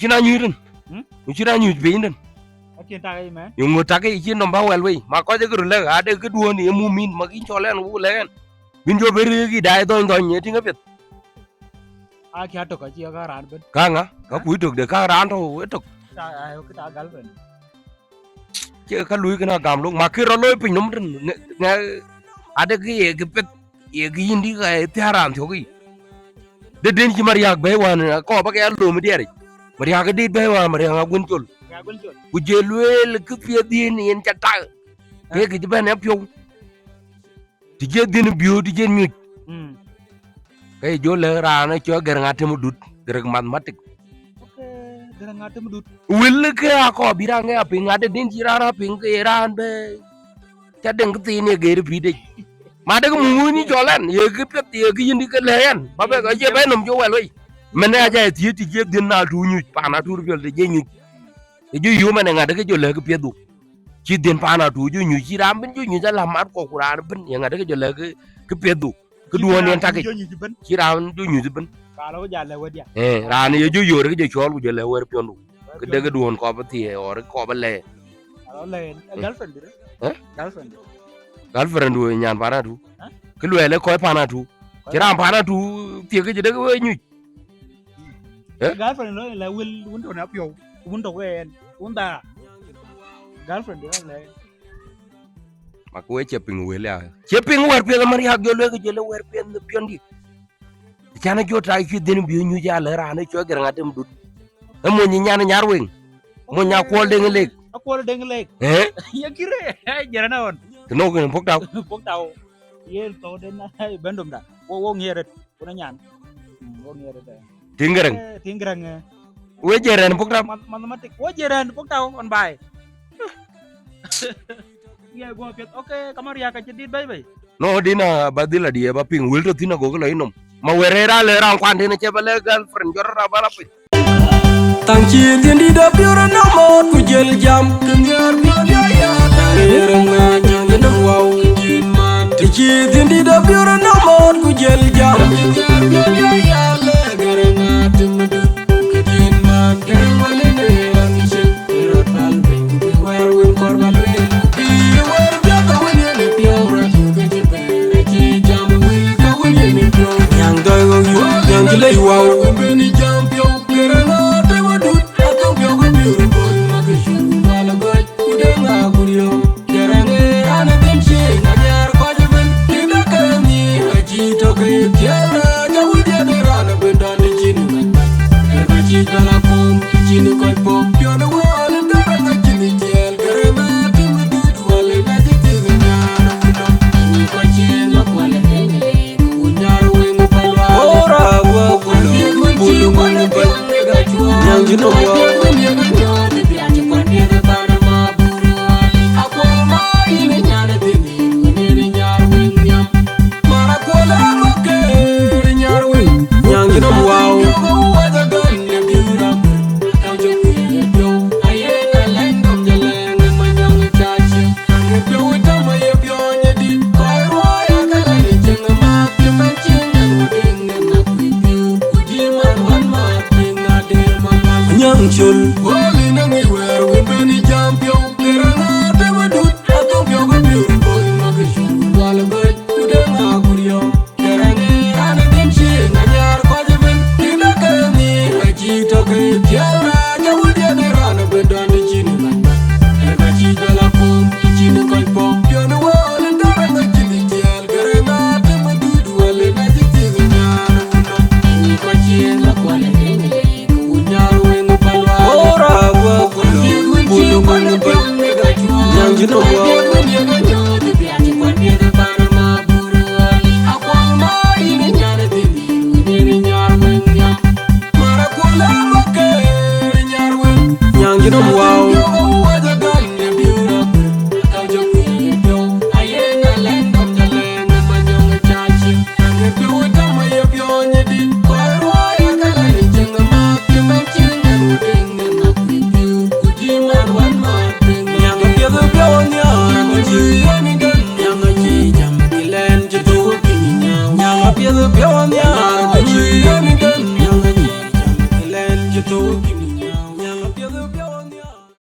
China nyurin. China nyut beinen. Akin ta cái mà. Yung ngota ke ikin nomba well we. Ma ko je guru le ade ke duo ni mumin ma kin cholen u len. Bin jo beri gi dai don don ye tinga pet. A kya to ka chi ka ran ben. Ka nga ka pui tuk de ka ran to tuk. Ta ai cái ta gal ben. Che ka lui kana gam lu ma ki ro loy pin nom nga ade ke pet ye gi indi ka tiaran tho gi. De den ci mariak bay wan ko ba ke lu mi dere. Mariak dit bay wan mariak gun chul. Ga gun chul. Ku je luel ke pie din yen cha ta. Ke ki ben ap yo. Ti je din bio ti je nyut. Kay jo le ra na cho ger ngate mu dut ger matematik. Oke, ger ngate mu dut. Wil ke ko birang e aping ade din ci ra ping ke ran be. Cha den ke ti ne ger pi de. Ma de mu ni jolan ye ke pet ye ke yindi ke len. Ba be ga je be nom jo wel we. Mene aja ti ti je din na tu nyut pa na tu pel de je nyut. Ju yu mane ngade ke jo le ke piedu. Ci den pa na tu ju nyut ci ram ben ju nyut la mat ko kuran ben ye ngade ke jo le ke piedu. Kedua ni entak ci ram ju nyut ben. Kalau jalan wedia. Ran ye ju yor ke jo chol ju le wer piondu. Ke de ke duon ko ba ti or ko ba le. Kalau le girlfriend dire. Girlfriend. Girlfriend du nyan pa na tu. Ke lu le ko pa na tu. Ci ram pa na tu ti ke de ke nyut. Girlfriend lo là win to na pio. Win to ke win ta. Girlfriend dire le. Ma ko che ping we le. Che ping wer pe mari ha jo le ke je le wer pe piondi. Chana jo ta ki den bi nyu ja le ra ne cho ger ngatem dut. Mo nyi nyana nyar weng. Mo nya ko de ngelek. Ko de ngelek. Ya kire. Jarana on. Keno ke pok taw. Pok taw. Ye to den bendum da. Wo ngeret. Ko na nyan. Wo ngeret da. Tinggereng. Tinggereng. We jeren pok taw. Matematik. Wo jeren pok taw on bay. Iya gua pet. Oke, kamar ya ka jedit bay. No dina badila dia ba ping wil to tina go la inom. Ma werera le ran kwan dina che ba le girlfriend jor ra bala pi. Tang chi tin di da biura na mo ku jel jam kengar bi ya ya tareng na jang na wow jin man. Ti chi tin di da biura na mo ku jel jam kengar bi ya ya le gareng na tum du jin man gareng wale ne ran chi rat bal be wer win kor bal be. Yang jelai wow beni jampio kerana dewa dut atau pio biru boy makasih malah boy udah ngakurio kerana anak benci ngajar kajian tidak kami haji tokai tiada jauh dia derana benda di sini haji kalakum sini kau pom pio dewa anda ngaji ni jel kerana dewa dut wale ngaji tinggalnya anak muda kaji nak wale you know chul